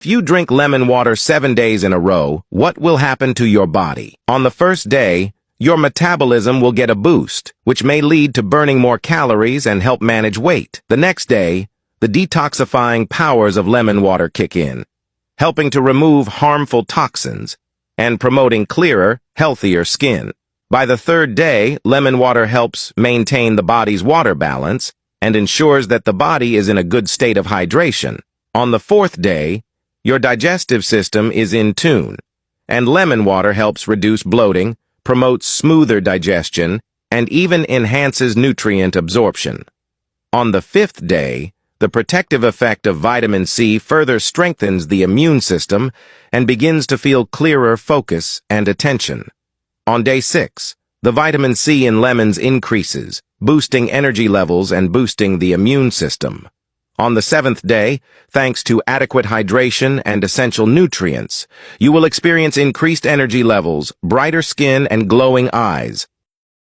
If you drink lemon water 7 days in a row, what will happen to your body? On the first day, your metabolism will get a boost, which may lead to burning more calories and help manage weight. The next day, the detoxifying powers of lemon water kick in, helping to remove harmful toxins and promoting clearer, healthier skin. By the third day, lemon water helps maintain the body's water balance and ensures that the body is in a good state of hydration. On the fourth day, your digestive system is in tune, and lemon water helps reduce bloating, promotes smoother digestion, and even enhances nutrient absorption. On the fifth day, the protective effect of vitamin C further strengthens the immune system and begins to feel clearer focus and attention. On day 6, the vitamin C in lemons increases, boosting energy levels and boosting the immune system. On the 7th day, thanks to adequate hydration and essential nutrients, you will experience increased energy levels, brighter skin, and glowing eyes.